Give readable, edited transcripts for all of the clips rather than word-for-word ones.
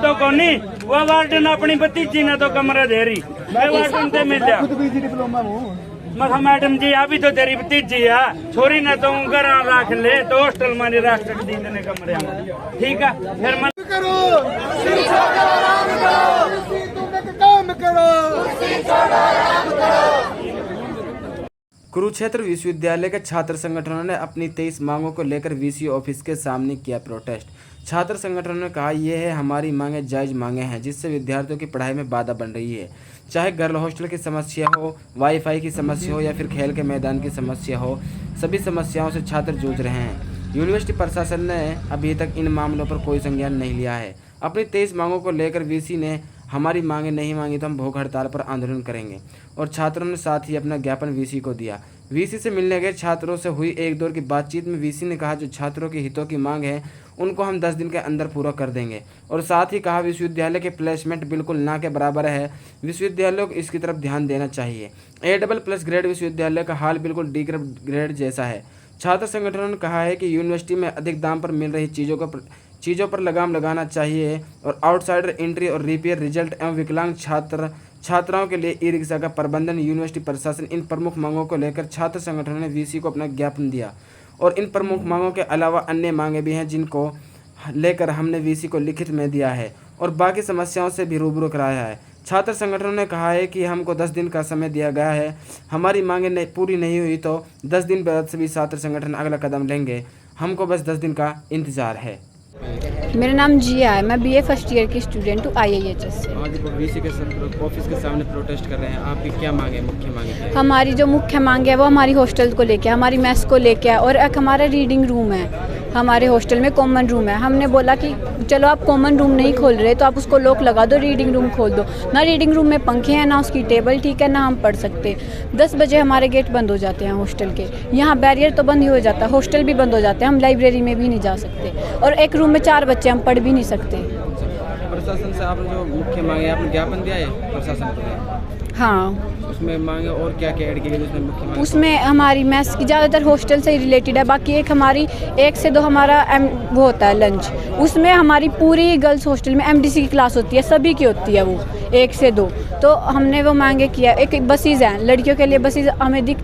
तो कोनी वो वार्डन अपनी भतीजी ने तो कमरा दे रही मैं वार्डन से मिल जा मखा मैडम जी अभी तो तेरी भतीजी है छोरी ने तो घर रख ले तो हॉस्टल में नहीं रख सकती इतने कमरे में ठीक है फिर मन करो काम करो कुरुक्षेत्र विश्वविद्यालय के छात्र संगठनों ने अपनी 23 मांगों को लेकर वीसी ऑफिस के सामने किया प्रोटेस्ट। छात्र संगठनों ने कहा ये है हमारी मांगें जायज़ मांगें हैं जिससे विद्यार्थियों की पढ़ाई में बाधा बन रही है। चाहे गर्ल हॉस्टल की समस्या हो, वाईफाई की समस्या हो या फिर खेल के मैदान की समस्या हो, सभी समस्याओं से छात्र जूझ रहे हैं। यूनिवर्सिटी प्रशासन ने अभी तक इन मामलों पर कोई संज्ञान नहीं लिया है। अपनी 23 मांगों को लेकर वीसी ने हमारी मांगें नहीं मांगी तो हम भूख हड़ताल पर आंदोलन करेंगे और छात्रों ने साथ ही अपना ज्ञापन वीसी को दिया। वीसी से मिलने गए छात्रों से हुई एक दौर की बातचीत में वीसी ने कहा जो छात्रों के हितों की मांग है उनको हम 10 दिन के अंदर पूरा कर देंगे और साथ ही कहा विश्वविद्यालय के प्लेसमेंट बिल्कुल ना के बराबर है, विश्वविद्यालयों को इसकी तरफ ध्यान देना चाहिए। A++ ग्रेड विश्वविद्यालय का हाल बिल्कुल D ग्रेड जैसा है। छात्र संगठनों ने कहा है कि यूनिवर्सिटी में अधिक दाम पर मिल रही चीज़ों पर लगाम लगाना चाहिए और आउटसाइडर एंट्री और रिपेयर रिजल्ट एवं विकलांग छात्राओं के लिए ई रिक्शा का प्रबंधन यूनिवर्सिटी प्रशासन इन प्रमुख मांगों को लेकर छात्र संगठनों ने वीसी को अपना ज्ञापन दिया और इन प्रमुख मांगों के अलावा अन्य मांगे भी हैं जिनको लेकर हमने वीसी को लिखित में दिया है और बाकी समस्याओं से भी रूबरू कराया है। छात्र संगठनों ने कहा है कि हमको 10 दिन का समय दिया गया है, हमारी मांगें पूरी नहीं हुई तो 10 दिन बाद सभी छात्र संगठन अगला कदम लेंगे, हमको बस 10 दिन का इंतज़ार है। मेरा नाम जिया है, मैं बीए फर्स्ट ईयर की स्टूडेंट हूँ IIHS से। आज वीसी के ऑफिस के सामने प्रोटेस्ट कर रहे हैं, आपकी क्या मांग है? मुख्य मांग है? हमारी जो मुख्य मांग है वो हमारी हॉस्टल को लेके, हमारी मेस को लेके और एक हमारा रीडिंग रूम है, हमारे हॉस्टल में कॉमन रूम है। हमने बोला कि चलो आप कॉमन रूम नहीं खोल रहे तो आप उसको लॉक लगा दो, रीडिंग रूम खोल दो। ना रीडिंग रूम में पंखे हैं, ना उसकी टेबल ठीक है, ना हम पढ़ सकते। 10 बजे हमारे गेट बंद हो जाते हैं हॉस्टल के, यहाँ बैरियर तो बंद ही हो जाता है, हॉस्टल भी बंद हो जाते हैं, हम लाइब्रेरी में भी नहीं जा सकते और एक रूम में 4 बच्चे, हम पढ़ भी नहीं सकते। प्रशासन से आपने जो मुख्य मांगे आपने ज्ञापन दिया है प्रशासन को? हाँ, उसमें मांगे और क्या क्या ऐड की गई उसमें मुख्य मांगे? उसमें हमारी मैथ्स की ज़्यादातर हॉस्टल से ही रिलेटेड है, बाकी एक हमारी 1 से 2 हमारा वो होता है लंच, उसमें हमारी पूरी गर्ल्स हॉस्टल में MDC की क्लास होती है, सभी की होती है वो 1 से 2। तो हमने वो मांगे किया। एक बसेज हैं लड़कियों के लिए, बसेज हमें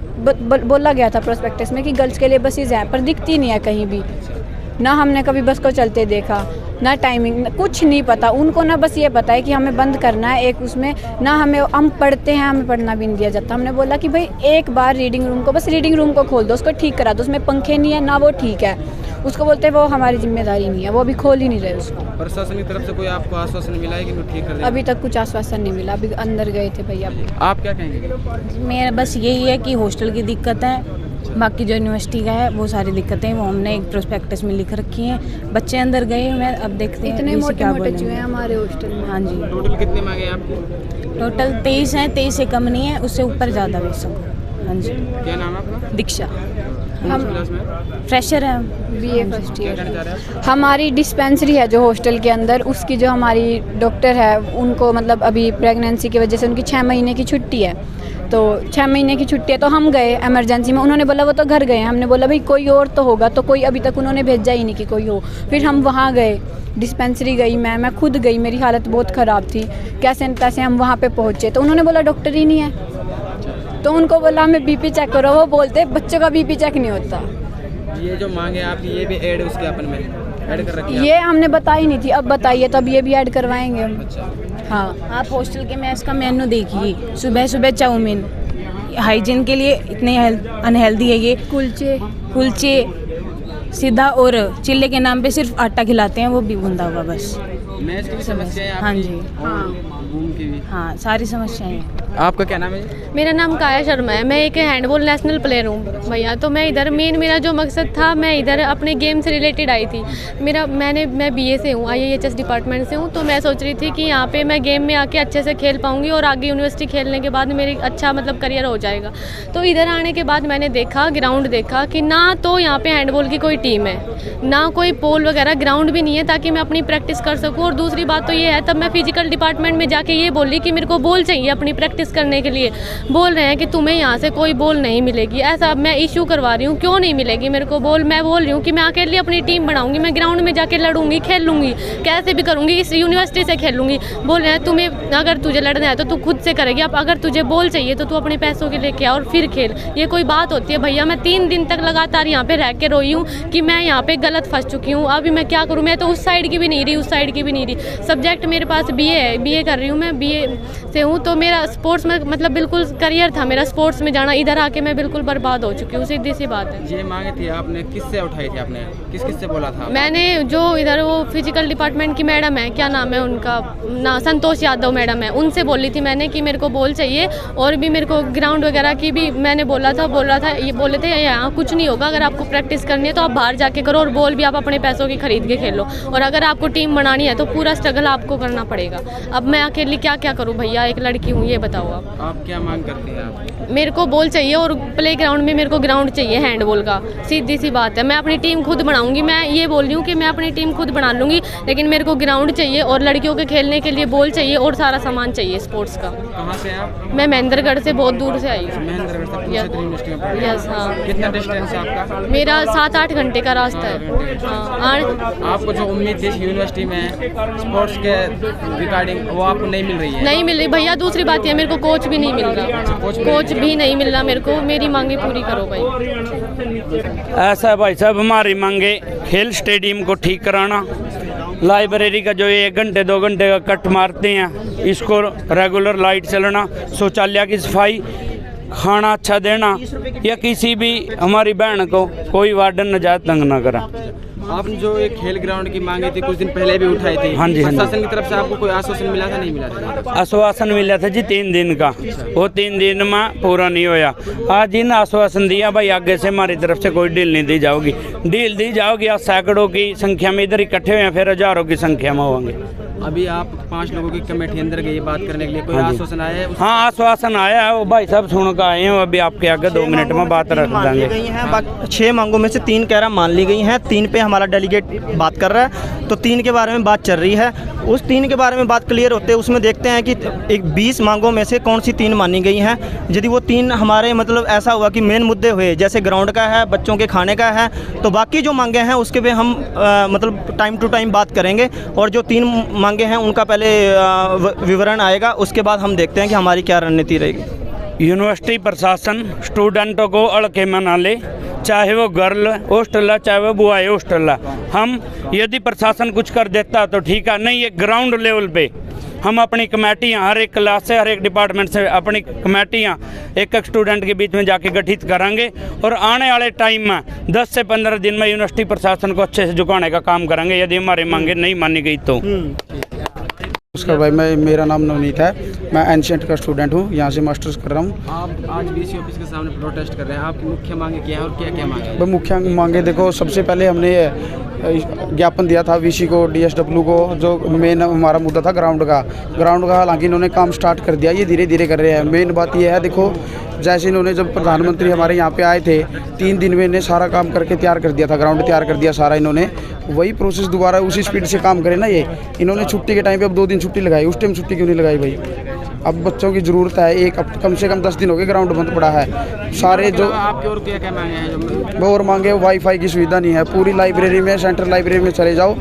बोला गया था प्रोस्पेक्टस में कि गर्ल्स के लिए बसेज हैं पर दिखती नहीं है कहीं भी, ना हमने कभी बस को चलते देखा, ना टाइमिंग, कुछ नहीं पता उनको, ना बस ये पता है कि हमें बंद करना है एक उसमें, ना हम पढ़ते हैं, हमें पढ़ना भी नहीं दिया जाता। हमने बोला कि भाई एक बार रीडिंग रूम को, बस रीडिंग रूम को खोल दो, उसको ठीक करा दो, उसमें पंखे नहीं है ना वो ठीक है, उसको बोलते हैं वो हमारी जिम्मेदारी नहीं है, वो अभी खोल ही नहीं रहे उसको। प्रशासन की तरफ से कोई आपको आश्वासन मिला है कि वो ठीक कर देंगे? अभी तक कुछ आश्वासन नहीं मिला, अभी अंदर गए थे भैया। आप क्या कहेंगे? मेरा बस यही है कि हॉस्टल की दिक्कत है, बाकी जो यूनिवर्सिटी का है वो सारी दिक्कतें वो हमने एक प्रोस्पेक्टस में लिख रखी हैं। बच्चे अंदर गए हुए हैं, अब देखते हैं इतने मोटे चूहे हैं हमारे हॉस्टल में। हाँ जी। टोटल कितने मांगे आपको? टोटल 23 हैं, 23 से कम नहीं है, उससे ऊपर ज़्यादा भी सब। हाँ जी। क्या नाम है आपका? दीक्षा। हम क्लास में फ्रेशर है, BA फर्स्ट ईयर। कहना चाह रहे हैं? हमारी डिस्पेंसरी है जो हॉस्टल के अंदर, उसकी जो हमारी डॉक्टर है उनको मतलब अभी प्रेगनेंसी की वजह से उनकी 6 महीने की छुट्टी है, तो 6 महीने की छुट्टी है, तो हम गए इमरजेंसी में, उन्होंने बोला वो तो घर गए हैं। हमने बोला भाई कोई और तो होगा, तो कोई अभी तक उन्होंने भेजा ही नहीं कि कोई हो। फिर हम वहाँ गए, डिस्पेंसरी गई, मैं खुद गई, मेरी हालत बहुत ख़राब थी, कैसे न तैसे हम वहाँ पे पहुँचे, तो उन्होंने बोला डॉक्टर ही नहीं है, तो उनको बोला हमें BP चेक करो, वो बोलते बच्चों का BP चेक नहीं होता। ये जो मांगे आपकी ये भी ऐड उसके अपन में ऐड कर रखी है? ये हमने बताई नहीं थी, अब बताइए तो अब ये भी ऐड करवाएंगे हम। अच्छा। हाँ, आप हॉस्टल के मेस का मेन्यू देखिए, सुबह सुबह चाउमीन, हाइजीन के लिए इतने अनहेल्दी है ये, कुलचे सीधा और चिल्ले के नाम पे सिर्फ आटा खिलाते हैं, वो भी गंदा हुआ बस। मैच की समस्या है? हाँ जी। रूम की भी? हाँ, सारी समस्याएं हैं। आपका क्या नाम है? मेरा नाम काया शर्मा है, मैं एक हैंडबॉल नेशनल प्लेयर हूँ भैया। तो मैं इधर मेरा जो मकसद था, मैं इधर अपने गेम से रिलेटेड आई थी। मैं BA से हूँ, IIHS डिपार्टमेंट से हूँ, तो मैं सोच रही थी कि यहाँ पे मैं गेम में आके अच्छे से खेल पाऊँगी और आगे यूनिवर्सिटी खेलने के बाद मेरी अच्छा मतलब करियर हो जाएगा। तो इधर आने के बाद मैंने देखा, ग्राउंड देखा कि ना तो यहाँ पे हैंडबॉल की कोई टीम है, ना कोई पोल वगैरह, ग्राउंड भी नहीं है ताकि मैं अपनी प्रैक्टिस कर सकूँ और दूसरी बात तो ये है, तब मैं फिजिकल डिपार्टमेंट में जाके ये बोली कि मेरे को बॉल चाहिए अपनी प्रैक्टिस करने के लिए। बोल रहे हैं कि तुम्हें यहाँ से कोई बॉल नहीं मिलेगी। ऐसा मैं इशू करवा रही हूँ, क्यों नहीं मिलेगी मेरे को बॉल? मैं बोल रही हूँ कि मैं अकेले अपनी टीम बनाऊंगी, मैं ग्राउंड में जाके लड़ूंगी, खेलूंगी, कैसे भी करूंगी, इस यूनिवर्सिटी से खेलूंगी। बोल रहे हैं तुम्हें अगर तुझे लड़ना है तो तू खुद से करेगी, अब अगर तुझे बॉल चाहिए तो तू अपने पैसों के लेके आ और फिर खेल। ये कोई बात होती है भैया? मैं 3 दिन तक लगातार यहाँ पे रह के रोई हूँ कि मैं यहाँ पे गलत फंस चुकी हूँ। अभी मैं क्या करूँ? मैं तो उस साइड की भी नहीं रही, उस साइड की भी नहीं रही। सब्जेक्ट मेरे पास बीए है, बीए कर रही हूँ मैं, बीए से हूँ, तो मेरा स्पोर्ट्स में मतलब बिल्कुल करियर था मेरा स्पोर्ट्स में जाना। इधर आके मैं बिल्कुल बर्बाद हो चुकी हूँ, सीधी सी बात है। ये मांगे थी आपने किससे उठाई थी? आपने किस से बोला था? मैंने जो इधर वो फिजिकल डिपार्टमेंट की मैडम है, क्या नाम है उनका ना, संतोष यादव मैडम है, उनसे बोली थी मैंने कि मेरे को बॉल चाहिए। और भी मेरे को ग्राउंड वगैरह की भी मैंने बोल रहा था, ये बोले थे यहाँ कुछ नहीं होगा, अगर आपको प्रैक्टिस करनी है तो आप बाहर जाके करो और बॉल भी आप अपने पैसों की खरीद के खेलो, और अगर आपको टीम बनानी है तो पूरा स्ट्रगल आपको करना पड़ेगा। अब मैं अकेली क्या क्या करूँ भैया, एक लड़की हूँ, ये बताओ आप क्या मांग करते हैं आप? मेरे को बॉल चाहिए और प्ले ग्राउंड में मेरे को ग्राउंड चाहिए हैंडबॉल का, सीधी सी बात है। मैं अपनी टीम खुद बनाऊंगी, मैं ये बोल रही हूँ कि मैं अपनी टीम खुद बना लूँगी, लेकिन मेरे को ग्राउंड चाहिए और लड़कियों के खेलने के लिए बॉल चाहिए और सारा सामान चाहिए स्पोर्ट्स का। कहाँ से आप? मैं महेंद्रगढ़ से बहुत दूर से आई हूँ। महेंद्रगढ़ से कुरुक्षेत्र यूनिवर्सिटी में पढ़ रहे हैं। यस, हाँ। कितना डिस्टेंस है आपका? मेरा 7-8 घंटे का रास्ता है। हाँ, आपको जो उम्मीद थी यूनिवर्सिटी में स्पोर्ट्स के रिगार्डिंग वो आपको नहीं मिल रही है? नहीं मिल रही भैया। दूसरी बात है मेरे को कोच भी नहीं मिल रहा, कोच भी नहीं मिल रहा मेरे को। मेरी मांगे पूरी करो भाई। ऐसा है भाई साहब, हमारी मांगे खेल स्टेडियम को ठीक कराना, लाइब्रेरी का जो 1 घंटे 2 घंटे का कट मारते हैं इसको रेगुलर लाइट चलना, शौचालय की सफाई, खाना अच्छा देना, या किसी भी हमारी बहन को कोई वार्डन नजायज तंग ना करा। आपने जो एक खेल ग्राउंड की मांगी थी कुछ दिन पहले भी उठाई थी, हाँ जी, हाँ जी। प्रशासन की तरफ से आपको कोई आश्वासन मिला था, नहीं मिला था? आश्वासन मिला था जी 3 दिन का, वो 3 दिन में पूरा नहीं होया। आज इन आश्वासन दिया भाई आगे से हमारी तरफ से कोई डील नहीं दी जाओगी, डील दी जाओगी आज सैकड़ों की संख्या में इधर इकट्ठे हुए हैं, फिर हजारों की संख्या में होंगे। अभी आप 5 लोगों की कमेटी अंदर गई बात करने के लिए, कोई हाँ जी। आश्वासन आया है? हाँ, आश्वासन आया है, वो भाई साहब सुन कर आए हैं, अभी आपके आगे 2 मिनट में बात रख देंगे। 6 मांगों में से 3 कह रहा मान ली गई हैं, 3 पे हमारा डेलीगेट बात कर रहा है, तो 3 के बारे में बात चल रही है। उस 3 के बारे में बात क्लियर होते हैं, उसमें देखते हैं कि एक 20 मांगों में से कौन सी 3 मानी गई हैं। यदि वो 3 हमारे मतलब ऐसा हुआ कि मेन मुद्दे हुए, जैसे ग्राउंड का है, बच्चों के खाने का है, तो बाकी जो मांगे हैं उसके पे हम मतलब टाइम टू टाइम बात करेंगे, और जो 3 मांगे हैं उनका पहले विवरण आएगा, उसके बाद हम देखते हैं कि हमारी क्या रणनीति रहेगी। यूनिवर्सिटी प्रशासन स्टूडेंटों को अड़के मना ले, चाहे वो गर्ल हॉस्टल है चाहे वो बॉय हॉस्टल है। हम यदि प्रशासन कुछ कर देता तो ठीक है, नहीं ये ग्राउंड लेवल पे हम अपनी कमेटियाँ हर एक क्लास से हर एक डिपार्टमेंट से अपनी कमेटियाँ एक स्टूडेंट के बीच में जाके गठित करेंगे, और आने वाले टाइम में 10 से 15 दिन में यूनिवर्सिटी प्रशासन को अच्छे से झुकाने का काम करेंगे यदि हमारी मांगे नहीं मानी गई तो। नमस्कार भाई, मेरा नाम नवनीत है, मैं एनशिएंट का स्टूडेंट हूँ, यहाँ से मास्टर्स कर रहा हूँ। आप आज वीसी ऑफिस के सामने प्रोटेस्ट कर रहे हैं, आपकी मुख्य मांगे क्या है और क्या क्या मांगे? भाई मुख्य मांगे देखो, सबसे पहले हमने ज्ञापन दिया था वीसी को, डीएसडब्ल्यू को, जो मेन हमारा मुद्दा था ग्राउंड का हालांकि इन्होंने काम स्टार्ट कर दिया, ये धीरे धीरे कर रहे हैं। मेन बात ये है देखो, जैसे इन्होंने जब प्रधानमंत्री हमारे यहाँ पे आए थे 3 दिन में इन्हें सारा काम करके तैयार कर दिया था, ग्राउंड तैयार कर दिया सारा इन्होंने, वही प्रोसेस दोबारा उसी स्पीड से काम करे ना ये। इन्होंने छुट्टी के टाइम पे अब 2 दिन छुट्टी लगाई, उस टाइम छुट्टी क्यों नहीं लगाई भाई? अब बच्चों की ज़रूरत है, एक कम से कम 10 दिन हो गए ग्राउंड बंद पड़ा है सारे। जो आपके और क्या क्या मांगे हैं? वो और मांगे, वाईफाई की सुविधा नहीं है पूरी लाइब्रेरी में, सेंट्रल लाइब्रेरी में चले जाओ,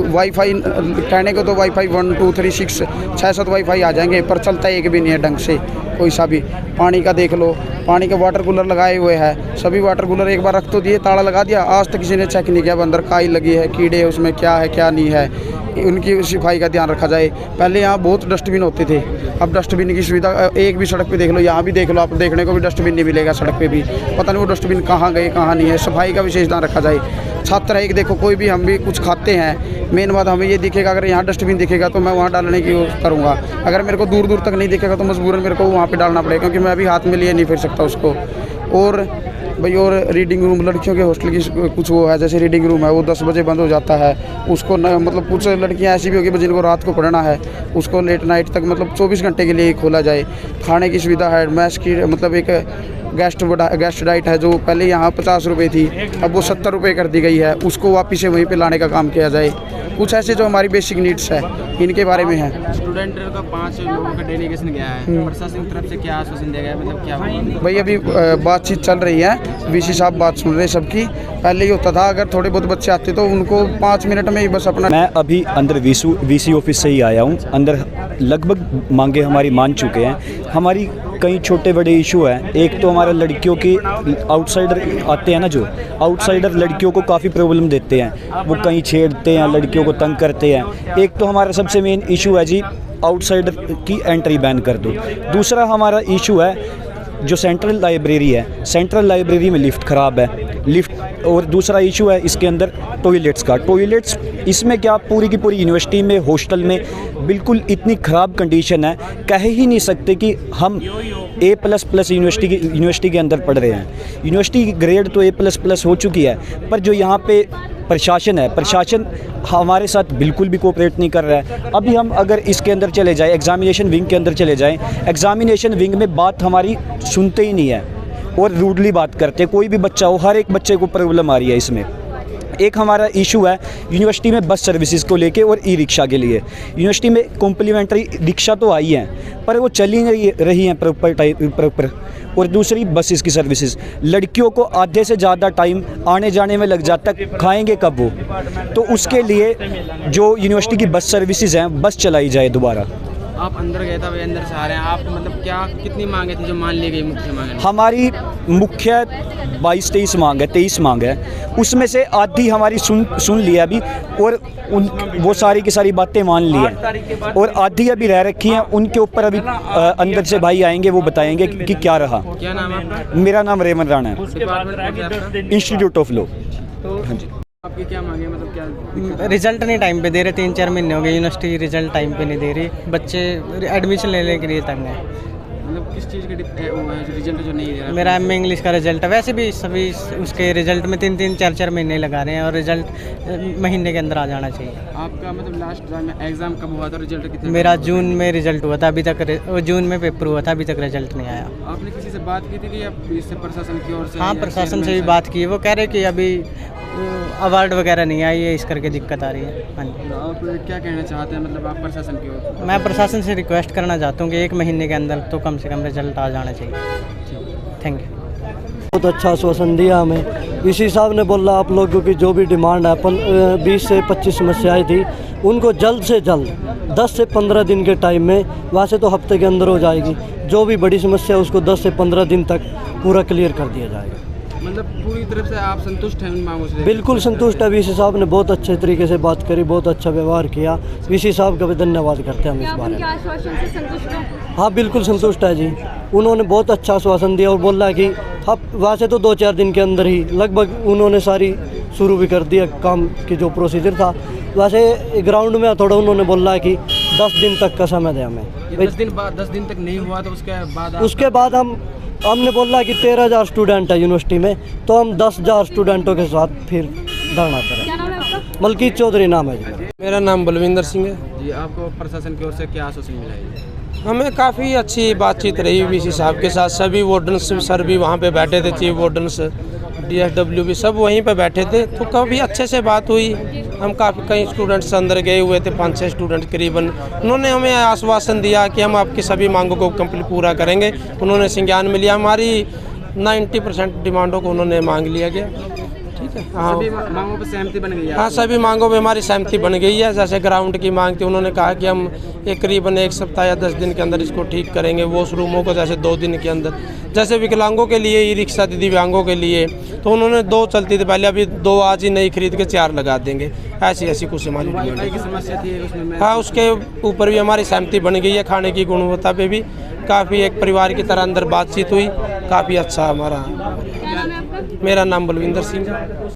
वाईफाई कहने को तो वाईफाई 1 2 3 6 6-7 वाईफाई आ जाएंगे, पर चलता एक भी नहीं है ढंग से कोई सा भी। पानी का देख लो, पानी के वाटर कूलर लगाए हुए हैं, सभी वाटर कूलर एक बार रख तो दिए, ताला लगा दिया, आज तक किसी ने चेक नहीं किया अंदर काई लगी है, कीड़े उसमें क्या है क्या नहीं है, उनकी सफाई का ध्यान रखा जाए। पहले यहाँ बहुत डस्टबिन होते थे, अब डस्टबिन की सुविधा एक भी सड़क पे देख लो, यहाँ भी देख लो आप, देखने को भी डस्टबिन नहीं मिलेगा सड़क पे भी, पता नहीं वो डस्टबिन कहाँ गए कहाँ नहीं है। सफाई का विशेष ध्यान रखा जाए। छात्र है कि देखो कोई भी, हम भी कुछ खाते हैं, मेन बात हमें ये दिखेगा, अगर यहाँ डस्टबिन दिखेगा तो मैं वहाँ डालने की करूँगा, अगर मेरे को दूर दूर तक नहीं दिखेगा तो मजबूरन मेरे को वहाँ पे डालना पड़ेगा, क्योंकि मैं अभी हाथ में लिए नहीं फिर सकता उसको। और भाई और रीडिंग रूम, लड़कियों के हॉस्टल की कुछ वो है, जैसे रीडिंग रूम है वो 10 बजे बंद हो जाता है, उसको न मतलब कुछ लड़कियां ऐसी भी होगी जिनको रात को पढ़ना है, उसको लेट नाइट तक मतलब 24 घंटे के लिए खोला जाए। खाने की सुविधा है, मैस की मतलब एक गेस्ट डाइट है जो पहले यहाँ 50 रुपये थी, अब वो 70 रुपये कर दी गई है, उसको वापस से वहीं पे लाने का काम किया जाए। कुछ ऐसे जो हमारी बेसिक नीड्स है इनके बारे में है। स्टूडेंट का 5 लोगों का डेलीगेशन गया है, प्रशासन की तरफ से क्या आश्वासन दिया गया है, मतलब क्या भाई अभी बातचीत चल रही है, वीसी साहब बात सुन रहे हैं सबकी। पहले ही होता था अगर थोड़े बहुत बच्चे आते तो उनको 5 मिनट में ही बस अपना। मैं अभी अंदर वीसी ऑफिस से ही आया हूँ। अंदर लगभग मांगे हमारी मान चुके हैं। हमारी कई छोटे बड़े इशू हैं। एक तो हमारे लड़कियों की आउटसाइडर आते हैं ना, जो आउटसाइडर लड़कियों को काफ़ी प्रॉब्लम देते हैं, वो कहीं छेड़ते हैं, लड़कियों को तंग करते हैं। एक तो हमारा सबसे मेन इशू है जी आउटसाइडर की एंट्री बैन कर दो। दूसरा हमारा इशू है जो सेंट्रल लाइब्रेरी है, सेंट्रल लाइब्रेरी में लिफ्ट ख़राब है, लिफ्ट। और दूसरा इशू है इसके अंदर टॉयलेट्स का। टॉयलेट्स इसमें क्या पूरी की पूरी यूनिवर्सिटी में, हॉस्टल में बिल्कुल इतनी ख़राब कंडीशन है, कह ही नहीं सकते कि हम A++ यूनिवर्सिटी के अंदर पढ़ रहे हैं। यूनिवर्सिटी की ग्रेड तो A++ हो चुकी है, पर जो यहाँ पे प्रशासन है, प्रशासन हमारे साथ बिल्कुल भी कोऑपरेट नहीं कर रहा है। अभी हम अगर इसके अंदर चले जाएँ, एग्ज़ामिनेशन विंग के अंदर चले जाएँ, एग्ज़ामिनेशन विंग में बात हमारी सुनते ही नहीं है और रूडली बात करते। कोई भी बच्चा हो, हर एक बच्चे को प्रॉब्लम आ रही है इसमें। एक हमारा इशू है यूनिवर्सिटी में बस सर्विसेज को लेके और ई-रिक्शा के लिए। यूनिवर्सिटी में कॉम्प्लीमेंट्री रिक्शा तो आई हैं, पर वो चली नहीं रही हैं प्रॉपर। और दूसरी बसेस की सर्विसेज, लड़कियों को आधे से ज़्यादा टाइम आने जाने में लग जाता है, खाएंगे कब वो? तो उसके लिए जो यूनिवर्सिटी की बस सर्विसेज हैं, बस चलाई जाए दोबारा। आप अंदर गए थे, अंदर से आ रहे हैं आप, मतलब क्या कितनी मांगे थी जो मान ली गई मुख्य मांगे? हमारी मुख्य 22-23 मांग है, 23 मांग है। उसमें से आधी हमारी सुन लिया अभी, और वो सारी की सारी बातें मान ली हैं, और आधी अभी रह रखी हैं। उनके ऊपर अभी अंदर से भाई आएंगे, वो बताएंगे कि क्या रहा। क्या नाम है आपका? मेरा नाम रेमन राणा है, इंस्टीट्यूट ऑफ लॉ। हाँ जी। आपकी क्या मांगे, मतलब क्या? रिजल्ट नहीं टाइम पे दे रहे, 3-4 महीने हो गए यूनिवर्सिटी रिजल्ट टाइम पे नहीं दे रही, बच्चे एडमिशन लेने के लिए तंग है। मतलब किस चीज़ का रिजल्ट जो नहीं दे रहा? मेरा MA इंग्लिश का रिजल्ट है। वैसे भी सभी उसके रिजल्ट में 3-3, 4-4 महीने लगा रहे हैं, और रिजल्ट महीने के अंदर आ जाना चाहिए। आपका मतलब लास्ट एग्ज़ाम कब हुआ था, रिजल्ट कितने? मेरा जून में रिजल्ट हुआ था, अभी तक जून में पेपर हुआ था, अभी तक रिजल्ट नहीं आया। आपने किसी से बात की थी कि आप इससे प्रशासन की ओर से? हाँ, प्रशासन से भी बात की है, वो कह रहे कि अभी अवार्ड वगैरह नहीं आई है, इस करके दिक्कत आ रही है। हाँ जी। आप क्या कहना चाहते हैं, मतलब आप प्रशासन की ओर? मैं प्रशासन से रिक्वेस्ट करना चाहता हूँ कि 1 महीने के अंदर तो कम से कम रिजल्ट आ जाना चाहिए। Thank you. बहुत अच्छा आश्वासन दिया हमें। वीसी साहब ने बोला आप लोगों की जो भी डिमांड है, 20 से 25 समस्याएं थी, उनको जल्द से जल्द 10 से 15 दिन के टाइम में, वैसे तो हफ्ते के अंदर हो जाएगी, जो भी बड़ी समस्या है उसको 10 से 15 दिन तक पूरा क्लियर कर दिया जाएगा। मतलब पूरी तरफ से आप संतुष्ट हैं उन मांगों से? बिल्कुल संतुष्ट है। वीसी साहब ने बहुत अच्छे तरीके से बात करी, बहुत अच्छा व्यवहार किया। वीसी साहब का भी धन्यवाद करते हैं हम इस बारे में। हाँ, बिल्कुल संतुष्ट है जी। उन्होंने बहुत अच्छा आश्वासन दिया और बोला कि अब वैसे तो 2-4 दिन के अंदर ही लगभग उन्होंने सारी शुरू भी कर दिया काम की जो प्रोसीजर था। वैसे ग्राउंड में थोड़ा उन्होंने बोला कि 10 दिन तक का समय दें हमें। 10 दिन तक नहीं हुआ तो उसके बाद हमने बोला कि 13,000 स्टूडेंट है यूनिवर्सिटी में, तो हम 10,000 स्टूडेंटों के साथ फिर धरना करें। मलकीत चौधरी नाम है जी। मेरा नाम बलविंदर सिंह है जी। आपको प्रशासन की ओर से क्या आश्वासन मिला है? हमें काफ़ी अच्छी बातचीत रही वीसी साहब के साथ। सभी वार्डन्स सर भी वहाँ पे बैठे थे, चीफ वार्डन्स, DSW भी सब वहीं पे बैठे थे, तो काफ़ी अच्छे से बात हुई। हम काफ़ी कई स्टूडेंट्स अंदर गए हुए थे, 5-6 स्टूडेंट करीबन। उन्होंने हमें आश्वासन दिया कि हम आपकी सभी मांगों को कंप्लीट पूरा करेंगे। उन्होंने संज्ञान में लिया, हमारी 90% डिमांडों को उन्होंने मांग लिया गया। ठीक है। हाँ, सभी मांगों पर सहमति बन गई है? हाँ, सभी मांगों पे हमारी सहमति बन गई है। जैसे ग्राउंड की मांग थी, उन्होंने कहा कि हम करीबन 1 सप्ताह या 10 दिन के अंदर इसको ठीक करेंगे। वॉशरूमों को जैसे 2 दिन के अंदर, जैसे विकलांगों के लिए ई-रिक्शा थी दिव्यांगों के लिए, तो उन्होंने 2 चलती थी पहले, अभी 2 आज ही नई खरीद के 4 लगा देंगे। ऐसी कुछ हमारी समस्या थी उसमें। हाँ, उसके ऊपर भी हमारी सहमति बन गई है। खाने की गुणवत्ता पे भी काफ़ी एक परिवार की तरह अंदर बातचीत हुई, काफ़ी अच्छा हमारा। मेरा नाम बलविंदर सिंह है।